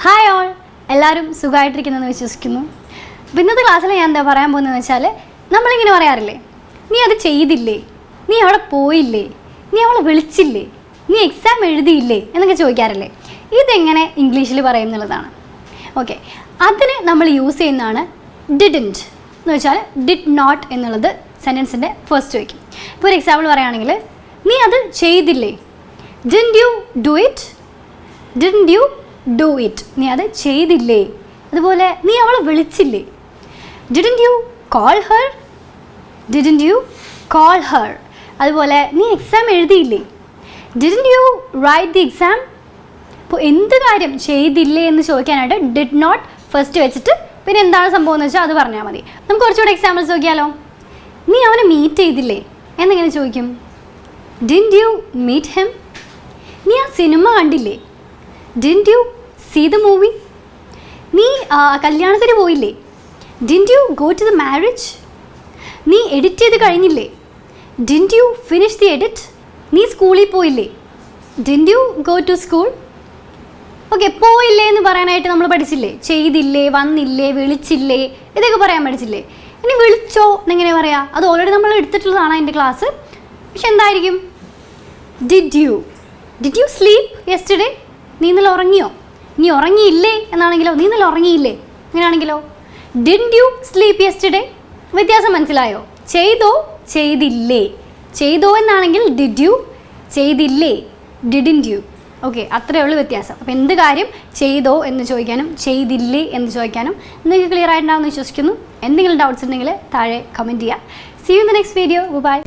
Hi all, എല്ലാവരും സുഖമായിട്ടിരിക്കുന്നതെന്ന് വിശ്വസിക്കുന്നു. അപ്പോൾ ഇന്നത്തെ ക്ലാസ്സിൽ ഞാൻ എന്താ പറയാൻ പോകുന്നതെന്ന് വെച്ചാൽ, നമ്മളിങ്ങനെ പറയാറില്ലേ, നീ അത് ചെയ്തില്ലേ, നീ അവിടെ പോയില്ലേ, നീ അവളെ വിളിച്ചില്ലേ, നീ എക്സാം എഴുതിയില്ലേ എന്നൊക്കെ ചോദിക്കാറില്ലേ. ഇതെങ്ങനെ ഇംഗ്ലീഷിൽ പറയുന്നുള്ളതാണ്. ഓക്കെ, അതിന് നമ്മൾ യൂസ് ചെയ്യുന്നതാണ് ഡിഡൻറ്റ് എന്ന് വെച്ചാൽ ഡിഡ് നോട്ട് എന്നുള്ളത് സെൻറ്റൻസിൻ്റെ ഫസ്റ്റ് വയ്ക്കും. ഇപ്പോൾ ഒരു എക്സാമ്പിൾ പറയുകയാണെങ്കിൽ, നീ അത് ചെയ്തില്ലേ, didn't you do it, didn't you do it, നീ അത് ചെയ്തില്ലേ. അതുപോലെ നീ അവളെ വിളിച്ചില്ലേ, didn't you call her, didn't you call her. അതുപോലെ നീ എക്സാം എഴുതിയില്ലേ, didn't you write the exam. ഇപ്പോൾ എന്ത് കാര്യം ചെയ്തില്ലേ എന്ന് ചോദിക്കാനായിട്ട് ഡിഡ് നോട്ട് ഫസ്റ്റ് വെച്ചിട്ട് പിന്നെ എന്താണ് സംഭവം എന്ന് വെച്ചാൽ അത് പറഞ്ഞാൽ മതി. നമുക്ക് കുറച്ചുകൂടെ എക്സാമ്പിൾസ് നോക്കിയാലോ. നീ അവനെ മീറ്റ് ചെയ്തില്ലേ എന്നെങ്ങനെ ചോദിക്കും, ഡിഡ്ന്റ് യു മീറ്റ് ഹിം. നീ ആ സിനിമ കണ്ടില്ലേ, didn't you see the movie. നീ കല്യാണത്തിന് പോയില്ലേ, didn't you go to the marriage. നീ എഡിറ്റ് ചെയ്ത് കഴിഞ്ഞില്ലേ, didn't you finish the edit. നീ സ്കൂളിൽ പോയില്ലേ, didn't you go to school. Okay, പോയില്ലേ എന്ന് പറയാനായിട്ട് നമ്മൾ പഠിച്ചില്ലേ, ചെയ്തില്ലേ, വന്നില്ലേ, വിളിച്ചില്ലേ, ഇതൊക്കെ പറയാൻ പഠിച്ചില്ലേ. ഇനി വിളിച്ചോ എന്നെങ്ങനെ പറയാം, അത് ഓൾറെഡി നമ്മൾ എടുത്തിട്ടുള്ളതാണ് എൻ്റെ ക്ലാസ്. പക്ഷെ എന്തായിരിക്കും, ഡിഡ് യു സ്ലീപ്പ് യെസ്റ്റർഡേ, നീ ഇന്നലെ ഉറങ്ങിയോ. നീ ഉറങ്ങിയില്ലേ എന്നാണെങ്കിലോ, നീ ഇന്നലെ ഉറങ്ങിയില്ലേ അങ്ങനെയാണെങ്കിലോ, ഡിഡ്ന്റ് യു സ്ലീപ്പ് യെസ്റ്റർഡേ. വ്യത്യാസം മനസ്സിലായോ? ചെയ്തോ ചെയ്തില്ലേ. ചെയ്തോ എന്നാണെങ്കിൽ ഡിഡ് യു, ചെയ്തില്ലേ ഡിഡ്ന്റ് യു. ഓക്കെ, അത്രയേ ഉള്ളൂ വ്യത്യാസം. അപ്പോൾ എന്ത് കാര്യം ചെയ്തോ എന്ന് ചോദിക്കാനും ചെയ്തില്ലേ എന്ന് ചോദിക്കാനും നിങ്ങൾക്ക് ക്ലിയർ ആയിട്ടുണ്ടാവുമെന്ന് വിശ്വസിക്കുന്നു. എന്തെങ്കിലും ഡൗട്ട്സ് ഉണ്ടെങ്കിൽ താഴെ കമൻറ്റ് ചെയ്യുക. See you in the next video. By.